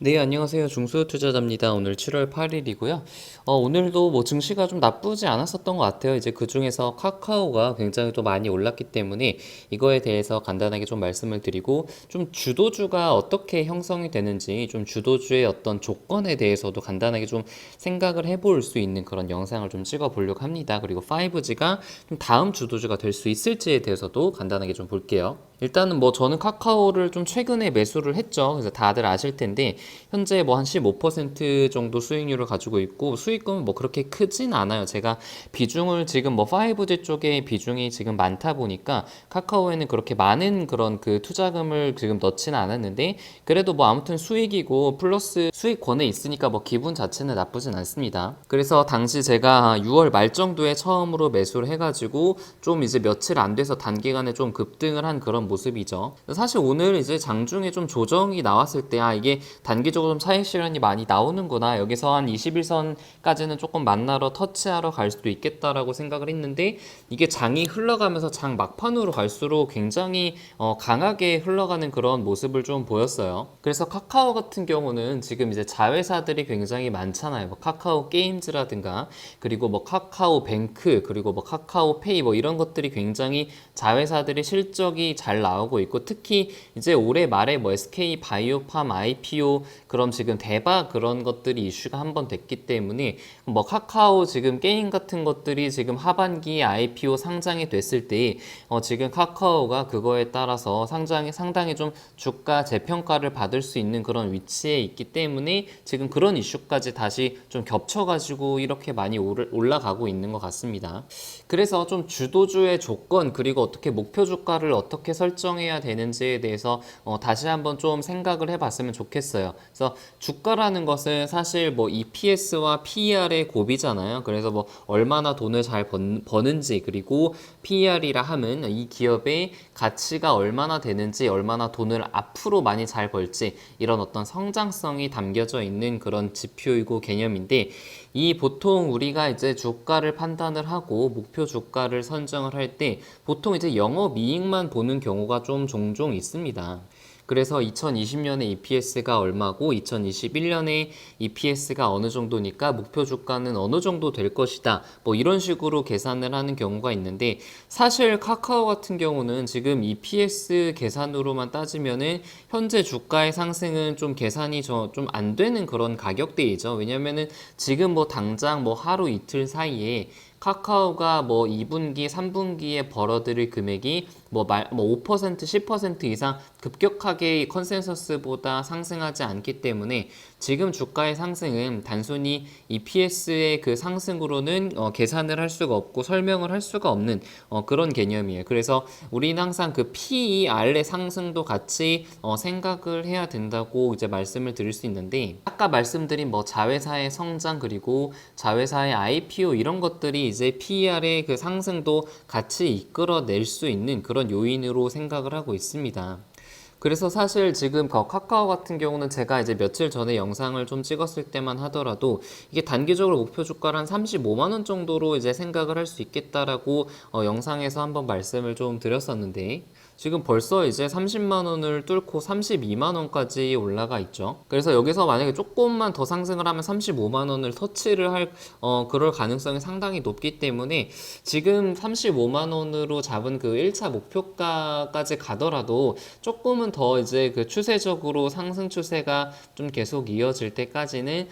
네, 안녕하세요. 중수투자자입니다. 오늘 7월 8일이고요. 오늘도 뭐 증시가 좀 나쁘지 않았었던 것 같아요. 이제 그 중에서 카카오가 굉장히 또 많이 올랐기 때문에 이거에 대해서 간단하게 좀 말씀을 드리고 좀 주도주가 어떻게 형성이 되는지 좀 주도주의 어떤 조건에 대해서도 간단하게 좀 생각을 해볼 수 있는 그런 영상을 좀 찍어 보려고 합니다. 그리고 5G가 좀 다음 주도주가 될 수 있을지에 대해서도 간단하게 좀 볼게요. 일단은 뭐 저는 카카오를 좀 최근에 매수를 했죠. 그래서 다들 아실 텐데 현재 뭐 한 15% 정도 수익률을 가지고 있고 수익금은 뭐 그렇게 크진 않아요. 제가 비중을 지금 뭐 5G 쪽에 비중이 지금 많다 보니까 카카오에는 그렇게 많은 그런 그 투자금을 지금 넣지는 않았는데 그래도 뭐 아무튼 수익이고 플러스 수익권에 있으니까 뭐 기분 자체는 나쁘진 않습니다. 그래서 당시 제가 6월 말 정도에 처음으로 매수를 해가지고 좀 이제 며칠 안 돼서 단기간에 좀 급등을 한 그런 모습이죠. 사실 오늘 이제 장중에 좀 조정이 나왔을 때 이게 단기적으로 좀 차익 실현이 많이 나오는구나. 여기서 한 21선까지는 조금 만나러 터치하러 갈 수도 있겠다라고 생각을 했는데 이게 장이 흘러가면서 장 막판으로 갈수록 굉장히 강하게 흘러가는 그런 모습을 좀 보였어요. 그래서 카카오 같은 경우는 지금 이제 자회사들이 굉장히 많잖아요. 뭐 카카오 게임즈라든가 그리고 뭐 카카오 뱅크 그리고 뭐 카카오 페이 뭐 이런 것들이 굉장히 자회사들이 실적이 잘 나오고 있고 특히 이제 올해 말에 뭐 SK 바이오팜 IPO 그럼 지금 대박 그런 것들이 이슈가 한번 됐기 때문에 뭐 카카오 지금 게임 같은 것들이 지금 하반기에 IPO 상장이 됐을 때 지금 카카오가 그거에 따라서 상당히 좀 주가 재평가를 받을 수 있는 그런 위치에 있기 때문에 지금 그런 이슈까지 다시 좀 겹쳐가지고 이렇게 많이 올라가고 있는 것 같습니다. 그래서 좀 주도주의 조건 그리고 어떻게 목표 주가를 어떻게 설정해야 되는지에 대해서 다시 한번 좀 생각을 해봤으면 좋겠어요. 그래서 주가라는 것은 사실 뭐 EPS와 PER의 곱이잖아요. 그래서 뭐 얼마나 돈을 잘 버는지 그리고 PER이라 함은 이 기업의 가치가 얼마나 되는지 얼마나 돈을 앞으로 많이 잘 벌지 이런 어떤 성장성이 담겨져 있는 그런 지표이고 개념인데 이 보통 우리가 이제 주가를 판단을 하고 목표 주가를 선정을 할 때 보통 이제 영업이익만 보는 경우가 좀 종종 있습니다. 그래서 2020년에 EPS가 얼마고 2021년에 EPS가 어느 정도니까 목표 주가는 어느 정도 될 것이다. 뭐 이런 식으로 계산을 하는 경우가 있는데 사실 카카오 같은 경우는 지금 EPS 계산으로만 따지면은 현재 주가의 상승은 좀 계산이 좀 안 되는 그런 가격대이죠. 왜냐면은 지금 뭐 당장 뭐 하루 이틀 사이에 카카오가 뭐 2분기, 3분기에 벌어들일 금액이 뭐 5%, 10% 이상 급격하게 컨센서스보다 상승하지 않기 때문에 지금 주가의 상승은 단순히 EPS의 그 상승으로는 계산을 할 수가 없고 설명을 할 수가 없는 그런 개념이에요. 그래서 우리는 항상 그 PER의 상승도 같이 생각을 해야 된다고 이제 말씀을 드릴 수 있는데 아까 말씀드린 뭐 자회사의 성장 그리고 자회사의 IPO 이런 것들이 이제 PER의 그 상승도 같이 이끌어낼 수 있는 그런 요인으로 생각을 하고 있습니다. 그래서 사실 지금 카카오 같은 경우는 제가 이제 며칠 전에 영상을 좀 찍었을 때만 하더라도 이게 단기적으로 목표 주가를 한 35만 원 정도로 이제 생각을 할 수 있겠다라고 영상에서 한번 말씀을 좀 드렸었는데 지금 벌써 이제 30만 원을 뚫고 32만 원까지 올라가 있죠. 그래서 여기서 만약에 조금만 더 상승을 하면 35만 원을 터치를 할 그럴 가능성이 상당히 높기 때문에 지금 35만 원으로 잡은 그 1차 목표가까지 가더라도 조금은 더 이제 그 추세적으로 상승 추세가 좀 계속 이어질 때까지는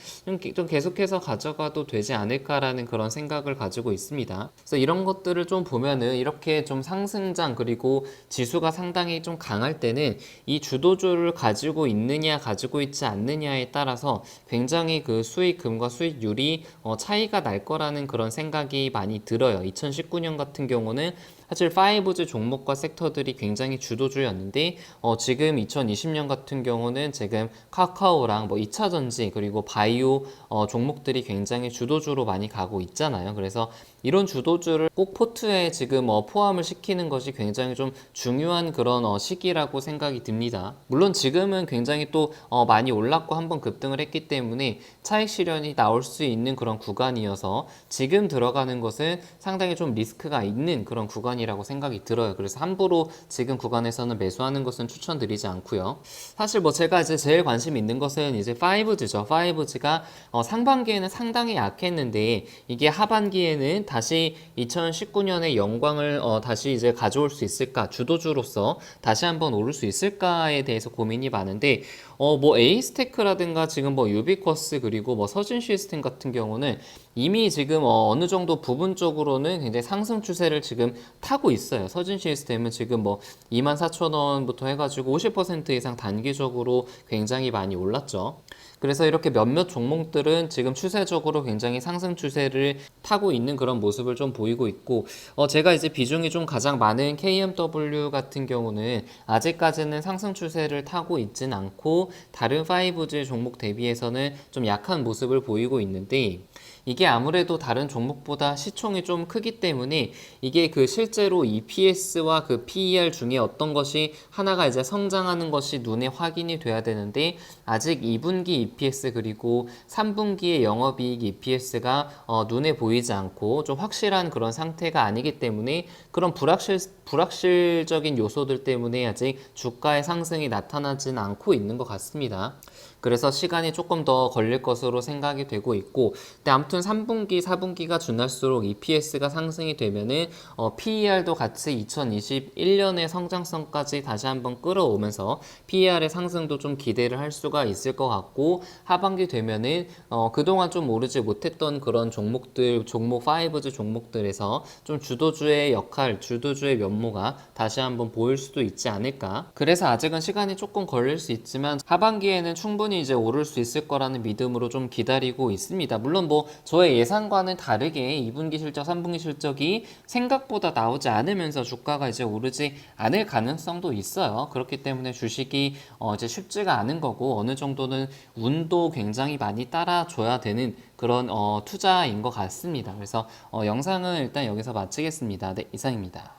좀 계속해서 가져가도 되지 않을까라는 그런 생각을 가지고 있습니다. 그래서 이런 것들을 좀 보면은 이렇게 좀 상승장 그리고 지수가 상당히 좀 강할 때는 이 주도주를 가지고 있느냐 가지고 있지 않느냐에 따라서 굉장히 그 수익금과 수익률이 차이가 날 거라는 그런 생각이 많이 들어요. 2019년 같은 경우는 사실 5G 종목과 섹터들이 굉장히 주도주였는데 지금 2020년 같은 경우는 지금 카카오랑 뭐 2차전지 그리고 바이오 종목들이 굉장히 주도주로 많이 가고 있잖아요. 그래서 이런 주도주를 꼭 포트에 지금 포함을 시키는 것이 굉장히 좀 중요한 그런 시기라고 생각이 듭니다. 물론 지금은 굉장히 또 많이 올랐고 한번 급등을 했기 때문에 차익 실현이 나올 수 있는 그런 구간이어서 지금 들어가는 것은 상당히 좀 리스크가 있는 그런 구간이 구간이라고 생각이 들어요. 그래서 함부로 지금 구간에서는 매수하는 것은 추천드리지 않고요. 사실 뭐 제가 이제 제일 관심 있는 것은 이제 5G죠. 5G가 상반기에는 상당히 약했는데 이게 하반기에는 다시 2019년의 영광을 다시 이제 가져올 수 있을까? 주도주로서 다시 한번 오를 수 있을까에 대해서 고민이 많은데 뭐 에이스테크라든가 지금 뭐 유비쿼스 그리고 뭐 서진 시스템 같은 경우는 이미 지금 어느 정도 부분적으로는 굉장히 상승 추세를 지금 타고 있어요. 서진 시스템은 지금 뭐 24,000원부터 해가지고 50% 이상 단기적으로 굉장히 많이 올랐죠. 그래서 이렇게 몇몇 종목들은 지금 추세적으로 굉장히 상승 추세를 타고 있는 그런 모습을 좀 보이고 있고, 제가 이제 비중이 좀 가장 많은 KMW 같은 경우는 아직까지는 상승 추세를 타고 있진 않고 다른 5G 종목 대비해서는 좀 약한 모습을 보이고 있는데, 이게 아무래도 다른 종목보다 시총이 좀 크기 때문에 이게 그 실제로 EPS와 그 PER 중에 어떤 것이 하나가 이제 성장하는 것이 눈에 확인이 돼야 되는데, 아직 2분기 EPS 그리고 3분기의 영업이익 EPS가 눈에 보이지 않고 좀 확실한 그런 상태가 아니기 때문에 그런 불확실적인 요소들 때문에 아직 주가의 상승이 나타나지는 않고 있는 것 같습니다. 그래서 시간이 조금 더 걸릴 것으로 생각이 되고 있고, 근데 아무튼 3분기, 4분기가 지날수록 EPS가 상승이 되면은 PER도 같이 2021년의 성장성까지 다시 한번 끌어오면서 PER의 상승도 좀 기대를 할 수가 있을 것 같고, 하반기 되면은 그동안 좀 오르지 못했던 그런 종목들, 종목 5G 종목들에서 좀 주도주의 역할, 주도주의 면모가 다시 한번 보일 수도 있지 않을까. 그래서 아직은 시간이 조금 걸릴 수 있지만 하반기에는 충분히 이제 오를 수 있을 거라는 믿음으로 좀 기다리고 있습니다. 물론 뭐 저의 예상과는 다르게 2분기 실적, 3분기 실적이 생각보다 나오지 않으면서 주가가 이제 오르지 않을 가능성도 있어요. 그렇기 때문에 주식이 이제 쉽지가 않은 거고, 어느 정도는 운도 굉장히 많이 따라줘야 되는 그런 투자인 것 같습니다. 그래서 영상은 일단 여기서 마치겠습니다. 네, 이상입니다.